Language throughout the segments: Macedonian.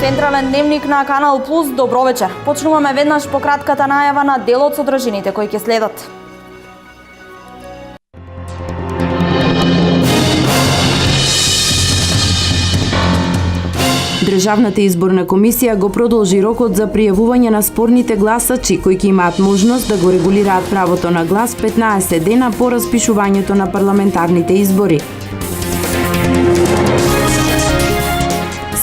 Централен дневник на Канал Плюс, добро вечер. Почнуваме веднаш по кратката најава на дел од содржините кои ќе следат. Државната изборна комисија го продолжи рокот за пријавување на спорните гласачи кои ќе имаат можност да го регулираат правото на глас 15 дена по распишувањето на парламентарните избори.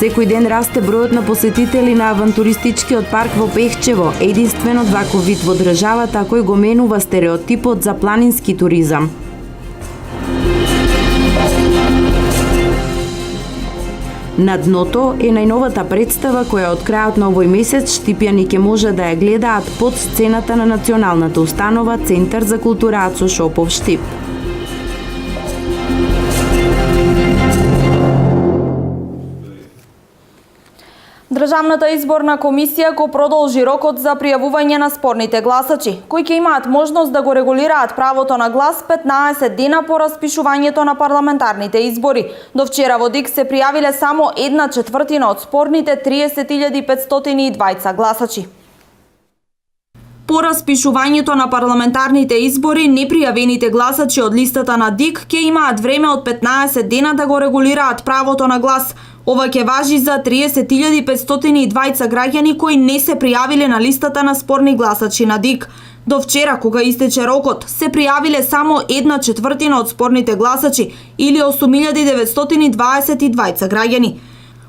Секој ден расте бројот на посетители на авантуристичкиот парк во Пехчево, единствено ваков вид во државата кој го менува стереотипот за планински туризам. На дното е најновата представа која од крајот на овој месец штипјани ќе може да ја гледаат под сцената на националната установа Центар за култура Ацо Шопов Штип. Државната изборна комисија го продолжи рокот за пријавување на спорните гласачи, кои ќе имаат можност да го регулираат правото на глас 15 дена по распишувањето на парламентарните избори. До вчера во ДИК се пријавиле само 1/4 од спорните 30.520 гласачи. По распишувањето на парламентарните избори, непријавените гласачи од листата на ДИК ќе имаат време од 15 дена да го регулираат правото на глас. Ова ќе важи за 30.520 граѓани кои не се пријавиле на листата на спорни гласачи на ДИК. До вчера, кога истече рокот, се пријавиле само 1/4 од спорните гласачи или 8.922 граѓани.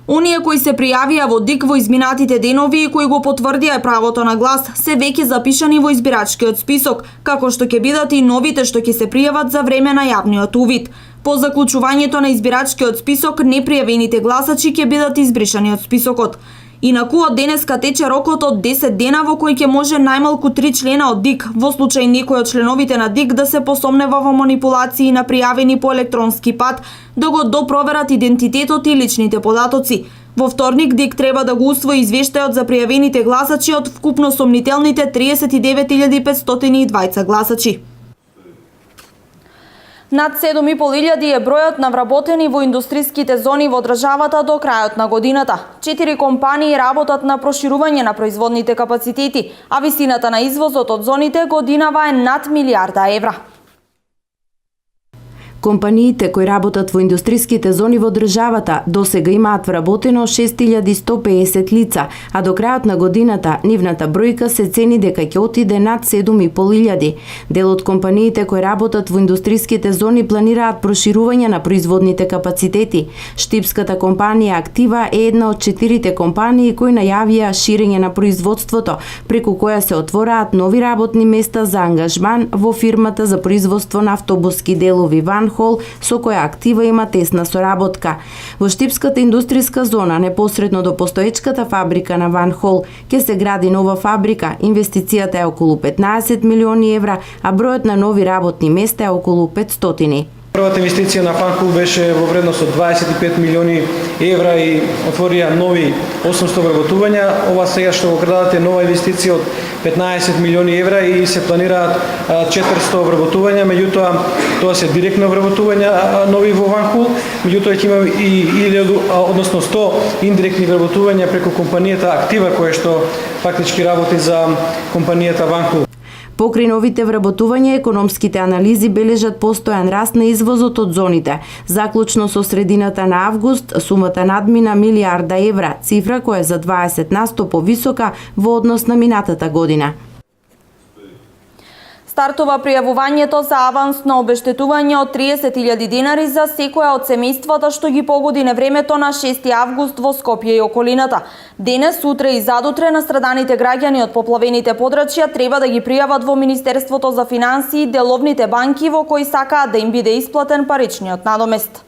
Оние кои се пријавија во ДИК во изминатите денови и кои го потврдија правото на глас се веќе запишани во избирачкиот список, како што ќе бидат и новите што ќе се пријават за време на јавниот увид. По заклучувањето на избирачкиот список, непријавените гласачи ќе бидат избришани од списокот. Инаку од денеска тече рокот од 10 дена во кој ќе може најмалку 3 члена од ДИК, во случај некој од членовите на ДИК да се посомнева во манипулации на пријавени по електронски пат, да го допроверат идентитетот и личните податоци. Во вторник ДИК треба да го усвои извештајот за пријавените гласачи од вкупно сомнителните 39.520 гласачи. Над 7.500 е бројот на вработени во индустриските зони во државата до крајот на годината. 4 компании работат на проширување на производните капацитети, а висината на извозот од зоните годинава е над милијарда евра. Компаниите кои работат во индустриските зони во државата досега имаат вработено 6.150 лица, а до крајот на годината нивната бројка се цени дека ќе отиде над 7.500. Дел од компаниите кои работат во индустриските зони планираат проширување на производните капацитети. Штипската компанија Актива е една од 4 компании кои најавија ширење на производството, преку која се отвораат нови работни места за ангажман во фирмата за производство на автобуски делови Ван Хол, со која Актива има тесна соработка. Во Штипската индустријска зона, непосредно до постоечката фабрика на Ван Хол, ќе се гради нова фабрика. Инвестицијата е околу 15 милиони евра, а бројот на нови работни места е околу 500. Првата инвестиција на Ван Хол беше во вредност од 25 милиони евра и отворија нови 800 вработувања. Ова сега што го градат е нова инвестиција од 15 милиони евра и се планираат 400 вработувања, меѓутоа тоа се директно вработувања нови во Ван Хол, меѓутоа ќе има и 100 индиректни вработувања преку компанијата Актива која што фактички работи за компанијата Ван Хол. Покрај новите вработувања, економските анализи бележат постојан раст на извозот од зоните. Заклучно со средината на август, сумата надмина милијарда евра, цифра која е за 20% повисока во однос на минатата година. Стартува пријавувањето за авансно обештетување од 30.000 денари за секоја од семејствата што ги погоди невремето на 6 август во Скопје и околината. Денес, утре и задутре настраданите граѓани од поплавените подрачја треба да ги пријават во Министерството за финансии деловните банки во кои сакаат да им биде исплатен паричниот надомест.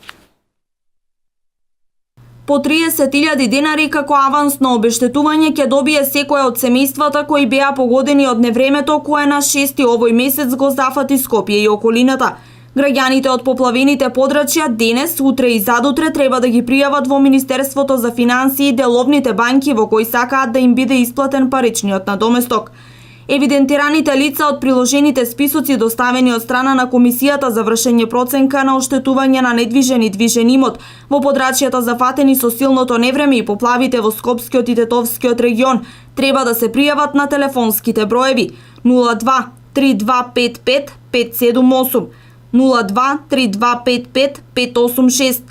По 30.000 денари како авансно обештетување ќе добие секоја од семејствата кои беа погодени од невремето кое на 6 овој месец го зафати Скопје и околината. Граѓаните од поплавените подрачја денес, утре и задутре треба да ги пријават во Министерството за финансии деловните банки во кои сакаат да им биде исплатен паричниот надоместок. Евидентираните лица од приложените списоци доставени од страна на Комисијата за вршење проценка на оштетување на недвижен и движен имот во подрачјата зафатени со силното невреме и поплавите во Скопскиот и Тетовскиот регион треба да се пријават на телефонските броеви 02 3255 578, 02 3255 586,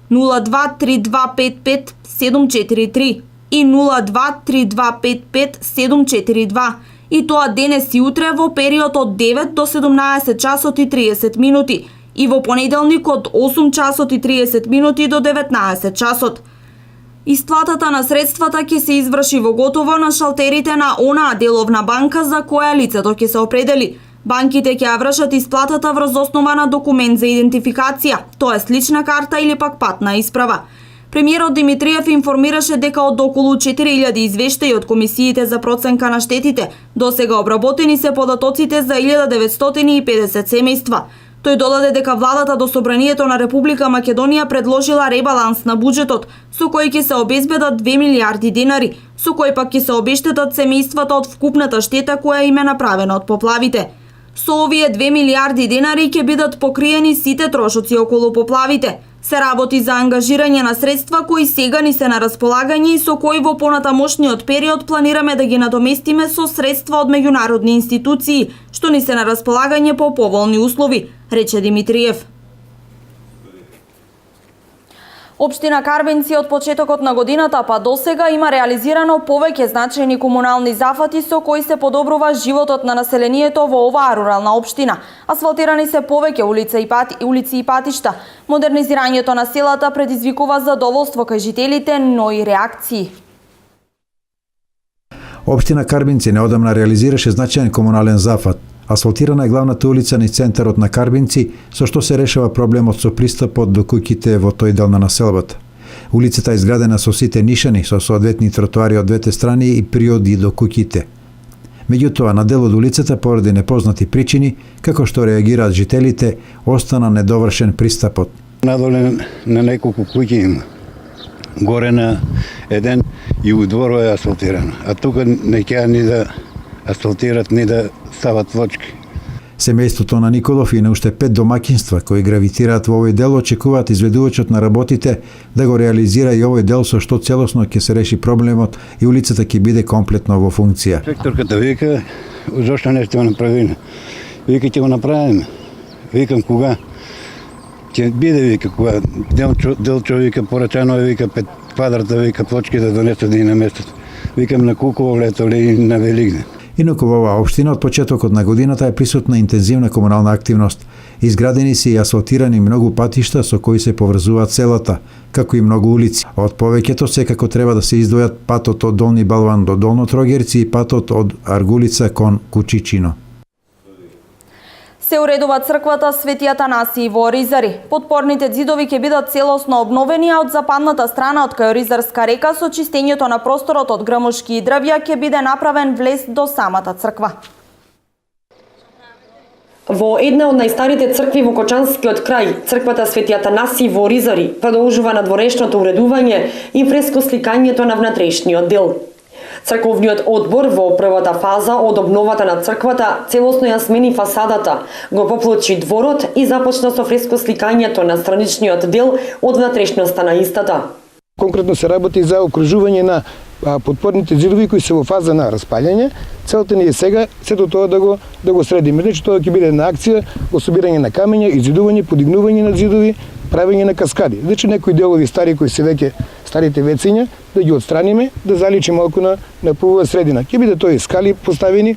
02 3255 743 и 02 3255 742. И тоа денес и утре во период од 9 до 17 часот и 30 минути и во понеделник од 8 часот и 30 минути до 19 часот. Исплатата на средствата ќе се изврши во готово на шалтерите на онаа деловна банка за која лицето ќе се определи. Банките ќе ја вршат исплатата врз основа на документ за идентификација, тоест лична карта или пак патна исправа. Премиерот Димитриев информираше дека од околу 4000 извештаи од комисиите за проценка на штетите, досега обработени се податоците за 1950 семејства. Тој додаде дека владата до Собранието на Република Македонија предложила ребаланс на буџетот, со кој ќе се обезбедат 2 милиарди денари, со кој пак ќе се обештетат семејствата од вкупната штета која им е направена од поплавите. Со овие 2 милиарди денари ќе бидат покриени сите трошоци околу поплавите. Се работи за ангажирање на средства кои сега ни се на располагање и со кои во понатамошниот период планираме да ги надоместиме со средства од меѓународни институции, што ни се на располагање по поволни услови, рече Димитриев. Општина Карбенци од почетокот на годината па досега има реализирано повеќе значајни комунални зафати со кои се подобрува животот на населението во оваа рурална општина. Асфалтирани се повеќе улици и патишта. Модернизирањето на селата предизвикува задоволство кај жителите, но и реакции. Општина Карбинци неодамна реализираше значајен комунален зафат. Асфалтирана е главната улица низ центарот на Карбинци, со што се решава проблемот со пристапот до куќите во тој дел на населбата. Улицата е изградена со сите нишани, со соодветни тротоари од двете страни и приоди до куќите. Меѓутоа, на дел од улицата, поради непознати причини, како што реагираат жителите, остана недовршен пристапот. Надоле на неколку куќи има. Горе на еден и у дворо е асфалтирано. А тука не ќе ни да асфалтират, ни да стават влачки. Семејството на Николов и на уште 5 домакинства кои гравитираат во овој дел очекуваат изведувачот на работите да го реализира и овој дел со што целосно ќе се реши проблемот и улицата ќе биде комплетно во функција. Инспекторката вика, зошто не сте го направили? Вика, ќе го направиме. Викам, кога? Ќе биде, вика, кога. Делчо вика, порачано е, вика, 5 квадрата, вика, плочки да донесат да ги наместат. Викам, на Куково летоле и на Велигден. Инаку во оваа општина од почетокот на годината е присутна интензивна комунална активност. Изградени се и асфалтирани многу патишта со кои се поврзуваат селата, како и многу улици. Од повеќето секако треба да се издвојат патот од Долни Балван до Долно Трогерци и патот од Аргулица кон Кучичино. Се уредува црквата Свети Атанасий во Оризари. Подпорните ѕидови ќе бидат целосно обновени, а од западната страна од кај Оризарска река со чистењето на просторот од грмушки и дрвја ќе биде направен влез до самата црква. Во една од најстарите цркви во Кочанскиот крај, црквата Свети Атанасий во Оризари, продолжува надворешното уредување и фреско сликањето на внатрешниот дел. Црковниот одбор во првата фаза од обновата на црквата целосно ја смени фасадата, го поплочи дворот и започна со фреско сликањето на страничниот дел од внатрешноста на истата. Конкретно се работи за окружување на подпорните ѕидови кои се во фаза на распаѓање. Целта ни е сега сето тоа да го средиме. Значи тоа ќе биде на акција во собирање на камења, изидување, подигнување на ѕидови, правење на каскади. Значи некои делови стари кои се веќе старите вециња да ги отстраниме, да заличи малку на пувава средина. Ќе биде тоа и скали поставени.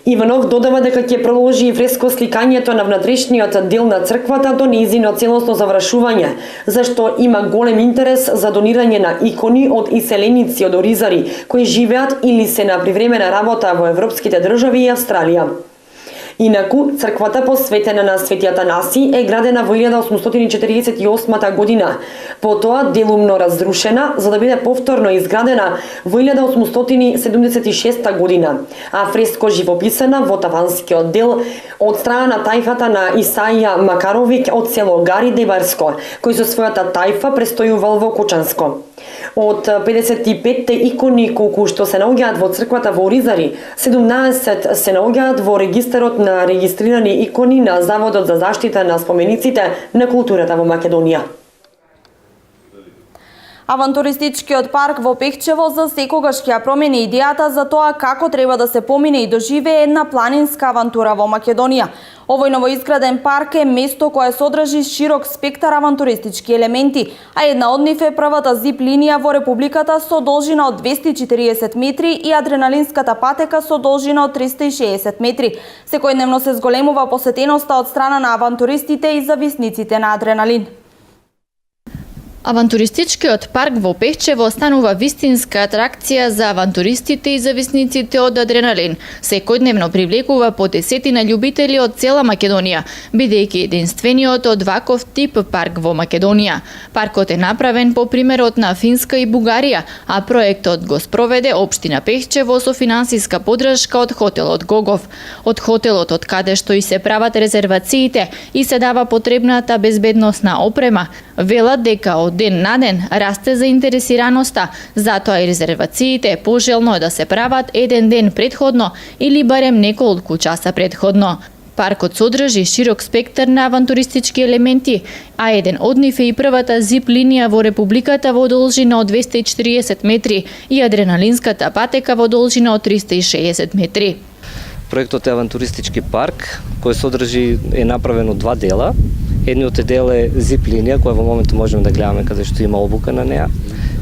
Иванов додава дека ќе продолжи и фреско сликањето на внатрешниот дел на црквата до нејзино целосно завршување, зашто има голем интерес за донирање на икони од иселеници од Оризари кои живеат или се на привремена работа во европските држави и Австралија. Инаку, црквата посветена на Свети Атанасий е градена во 1848 година, потоа делумно разрушена за да биде повторно изградена во 1876 година, а фреско живописана во таванскиот дел од страна на тајфата на Исаија Макаровиќ од село Гари Дебарско, кој со својата тајфа престојувал во Кочанско. Од 55 икони колку што се наоѓаат во црквата во Оризари, 17 се наоѓаат во регистарот на регистрирани икони на Заводот за заштита на спомениците на културата во Македонија. Авантуристичкиот парк во Пехчево за секогаш ќе ја промени идејата за тоа како треба да се помине и доживее една планинска авантура во Македонија. Овој новоизграден парк е место кое содржи широк спектар авантуристички елементи, а една од нив е првата зип линија во Републиката со должина од 240 метри и адреналинската патека со должина од 360 метри. Секојдневно се зголемува посетеноста од страна на авантуристите и зависниците на адреналин. Авантуристичкиот парк во Пехчево станува вистинска атракција за авантуристите и зависниците од адреналин. Секојдневно привлекува по десетина љубители од цела Македонија, бидејќи единствениот од ваков тип парк во Македонија. Паркот е направен по примерот на Финска и Бугарија, а проектот го спроведе општина Пехчево со финансиска поддршка од хотелот Гогов. Од хотелот од каде што и се прават резервациите и се дава потребната безбедносна опрема, велат дека од ден на ден расте заинтересираноста, затоа и резервациите пожелно е да се прават еден ден предходно или барем неколку часа предходно. Паркот содржи широк спектар на авантуристички елементи, а еден од нив е и првата зип линија во Републиката во должина од 240 метри и адреналинската патека во должина од 360 метри. Проектот е авантуристички парк, кој е направен од два дела. Едниот дел е зип линија, која во моментот можеме да гледаме каде што има обука на неа.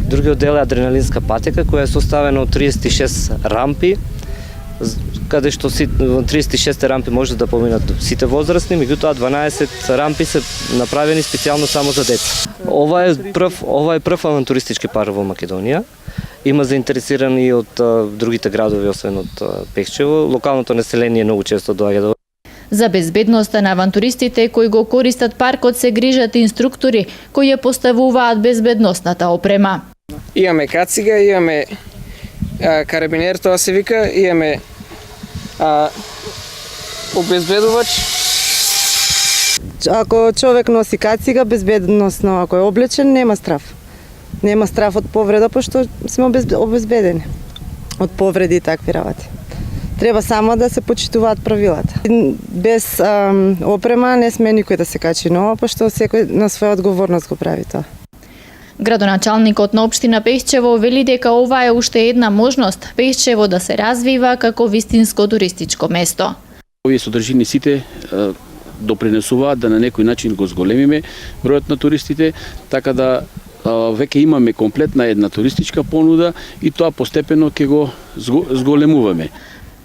Другиот дел е адреналинска патека, која е составена од 36 рампи, каде што 36 рампи може да поминат сите возрастни, меѓутоа 12 рампи се направени специјално само за деца. Ова е прв авантуристички парк во Македонија. Има заинтересирани од другите градови, освен од Пехчево. Локалното население многу често доаѓа до. За безбедноста на авантуристите кои го користат паркот се грижат инструктори кои ја поставуваат безбедносната опрема. Имаме кацига, имаме карабинер, тоа се вика, имаме обезбедувач. Ако човек носи кацига, безбедносно, ако е облечен, нема страф. Нема страф од повреда, пошто сме обезбедени од повреди и такви работи. Треба само да се почитуваат правилата. Без опрема не сме никој да се качи ново, пошто секој на своја одговорност го прави тоа. Градоначалникот на општина Пехчево вели дека ова е уште една можност Пехчево да се развива како вистинско туристичко место. Овие содржини сите допринесуваат да на некој начин го зголемиме бројот на туристите, така да веќе имаме комплетна една туристичка понуда и тоа постепено ќе го зголемуваме.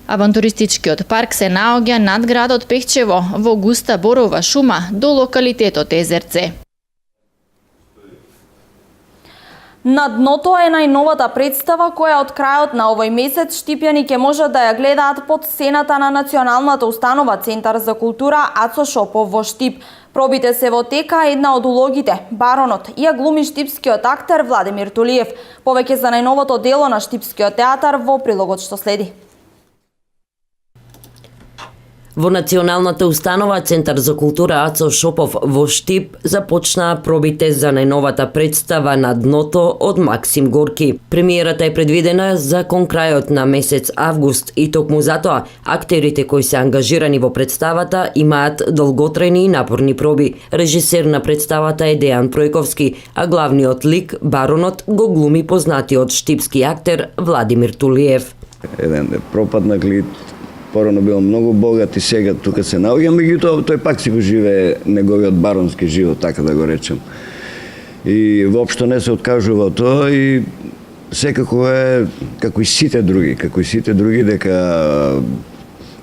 Авантуристичкиот парк се наоѓа над градот Пехчево во густа борова шума до локалитетот Езерце. На дното е најновата представа која од крајот на овој месец штипјани ќе можат да ја гледаат под сцената на Националната установа Центар за култура Ацо Шопов во Штип. Пробите се во тека една од улогите, Баронот, и ја глуми штипскиот актер Владимир Тулиев. Повеќе за најновото дело на Штипскиот театар во прилогот што следи. Во Националната установа Центар за култура Ацо Шопов во Штип започнаа пробите за најновата представа На дното од Максим Горки. Премиерата е предвидена за кон крајот на месец август и токму затоа актерите кои се ангажирани во представата имаат долготрајни и напорни проби. Режисер на представата е Дејан Пројковски, а главниот лик, Баронот, го глуми познатиот штипски актер Владимир Тулиев. Еден пропаднак лик, порано бил многу богат и сега тука се наоѓа, меѓутоа тој пак си го живее неговиот баронски живот, така да го речем. И воопшто не се откажува тоа и секако е како и сите други дека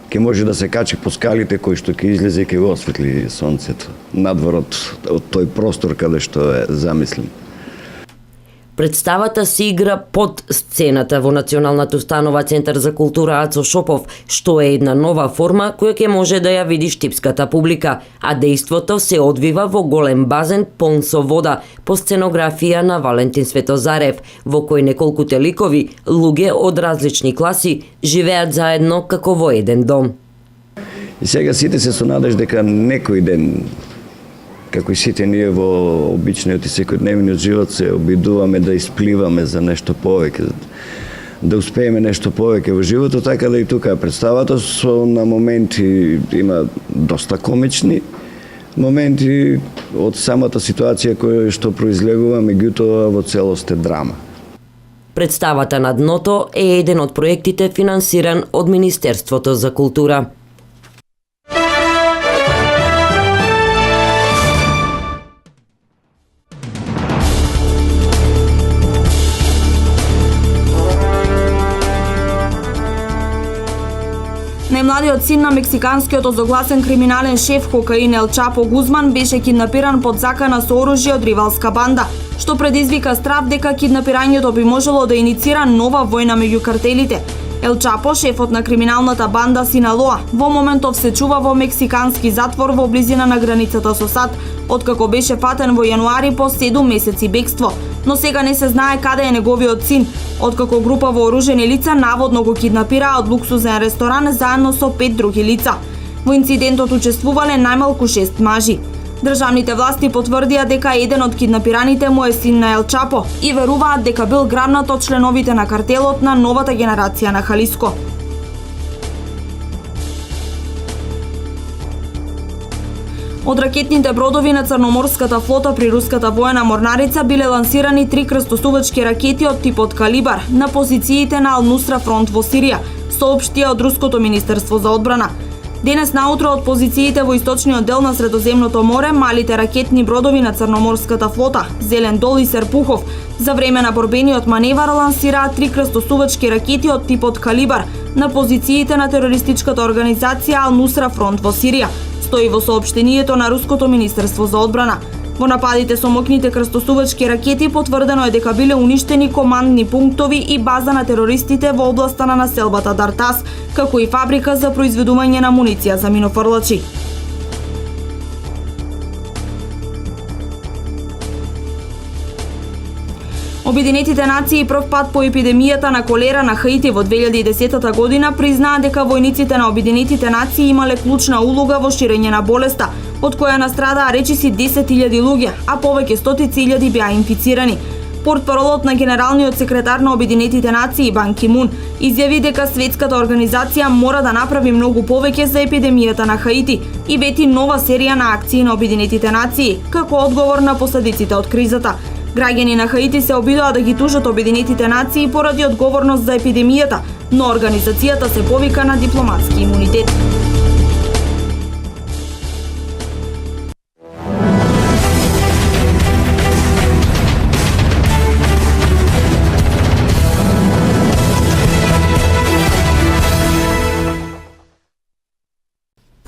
ќе може да се качи по скалите кои што ќе излезе и ќе го осветли сонцето надвор од тој простор каде што е замислен. Представата се игра под сцената во Националната установа Центар за култура Ацо Шопов, што е една нова форма која ќе може да ја види штипската публика, а дејството се одвива во голем базен полн со вода по сценографија на Валентин Светозарев, во кој неколкуте ликови, луѓе од различни класи, живеат заедно како во еден дом. И сега сите се со надеж дека некој ден како и сите ние во обичниот и секојдневниот живот се обидуваме да испливаме за нешто повеќе, да успееме нешто повеќе во животот, така да и тука представата со на моменти има доста комични моменти од самата ситуација која што произлегува, меѓутоа во целост е драма. Представата на дното е еден од проектите финансиран од Министерството за култура. Најмладиот син на мексиканскиот озогласен криминален шеф кокаин Ел Чапо Гузман беше киднапиран под закана со оружје од ривалска банда, што предизвика страв дека киднапирањето би можело да иницира нова војна меѓу картелите. Ел Чапо, шефот на криминалната банда Синалоа, во моментов се чува во мексикански затвор во близина на границата со САД, откако беше фатен во јануари по 7 месеци бегство. Но сега не се знае каде е неговиот син, откако група вооружени лица наводно го киднапираа од луксузен ресторан заедно со 5 други лица. Во инцидентот учествувале најмалку 6 мажи. Државните власти потврдија дека еден од киднапираните му е син на Ел Чапо и веруваат дека бил грабнат од членовите на картелот на новата генерација на Халиско. Од ракетните бродови на Црноморската флота при руската воена морнарица биле лансирани 3 крстосувачки ракети од типот Калибар на позициите на Ал-Нусра фронт во Сирија, соопштија од Руското министерство за одбрана. Денес наутро од позициите во источниот дел на Средоземното море, малите ракетни бродови на Црноморската флота, Зелен дол и Серпухов, за време на борбениот маневар лансираа 3 крстосувачки ракети од типот Калибар на позициите на терористичката организација Ал-Нусра фронт во Сирија, стои во соопштението на Руското министерство за одбрана. Во нападите со моќните крстосувачки ракети потврдено е дека биле уништени командни пунктови и база на терористите во областа на населбата Дартас, како и фабрика за произведување на муниција за минофрлачи. Обединетите нации прв пат по епидемијата на колера на Хаити во 2010 година признаа дека војниците на Обединетите нации имале клучна улога во ширење на болеста, од која настрадаа речиси 10.000 луѓе, а повеќе стотици илјади беа инфицирани. Портпаролот на генералниот секретар на Обединетите нации Бан Ки Мун изјави дека светската организација мора да направи многу повеќе за епидемијата на Хаити и вети нова серија на акции на Обединетите нации како одговор на последиците од кризата. Граѓани на Хаити се обидоа да ги тужат Обединетите нации поради одговорност за епидемијата, но организацијата се повика на дипломатски имунитет.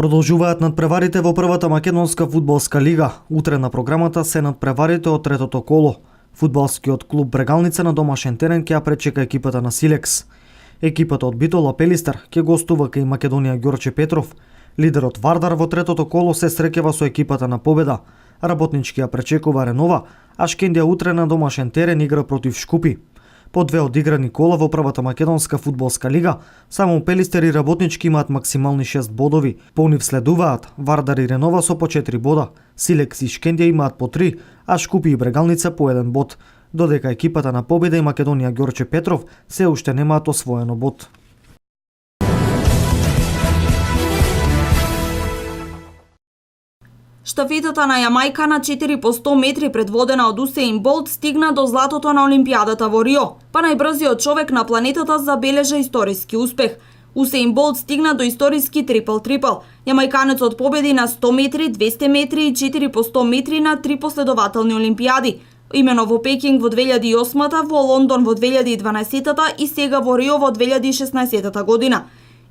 Продолжуваат надпреварите во првата македонска фудбалска лига. Утре на програмата се надпреварите од третото коло. Фудбалскиот клуб Брегалница на домашен терен ќе ја пречека екипата на Силекс. Екипата од Битола Пелистер ќе гостува кај Македонија Ѓорче Петров. Лидерот Вардар во третото коло се среќава со екипата на Победа. Работнички ја пречекува Ренова, а Шкендија утре на домашен терен игра против Шкупи. По 2 одиграни кола во првата македонска фудбалска лига, само Пелистер и Работнички имаат максимални 6 бодови. По нив следуваат Вардар и Ренова со по 4 бода, Силекс и Шкендија имаат по 3, а Шкупи и Брегалница по 1 бод, додека екипата на Победа и Македонија Ѓорче Петров се уште немаат освоено бод. Штафетата на Јамајка на 4 по 100 метри предводена од Усеин Болт стигна до златото на Олимпијадата во Рио, па најбрзиот човек на планетата забележа историски успех. Усеин Болт стигна до историски трипл-трипл. Јамајканецот победи на 100 метри, 200 метри и 4 по 100 метри на 3 последователни олимпијади. Имено во Пекинг во 2008-та, во Лондон во 2012-та и сега во Рио во 2016 година.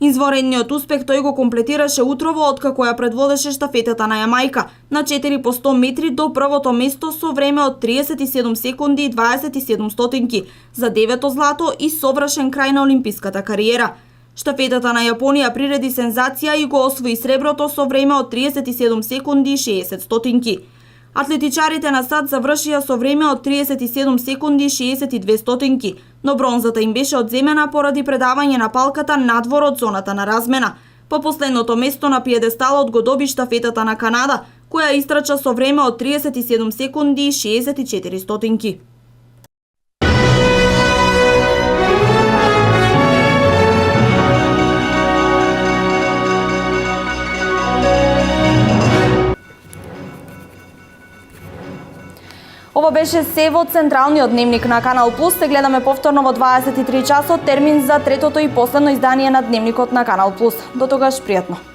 Изворедниот успех тој го комплетираше утрово откако ја предводеше штафетата на Јамајка на 4 по 100 метри до првото место со време од 37 секунди и 27 стотинки за 9-то злато и совршен крај на олимписката кариера. Штафетата на Јапонија приреди сензација и го освои среброто со време од 37 секунди и 60 стотинки. Атлетичарите на САД завршија со време од 37 секунди и 62 стотинки, но бронзата им беше одземена поради предавање на палката надвор од зоната на размена. По последното место на пиедесталот го доби штафетата на Канада, која истрача со време од 37 секунди и 64 стотинки. Ова беше се во централниот дневник на Канал Плюс. Се гледаме повторно во 23 часот, термин за третото и последно издание на дневникот на Канал Плюс. До тогаш, пријатно.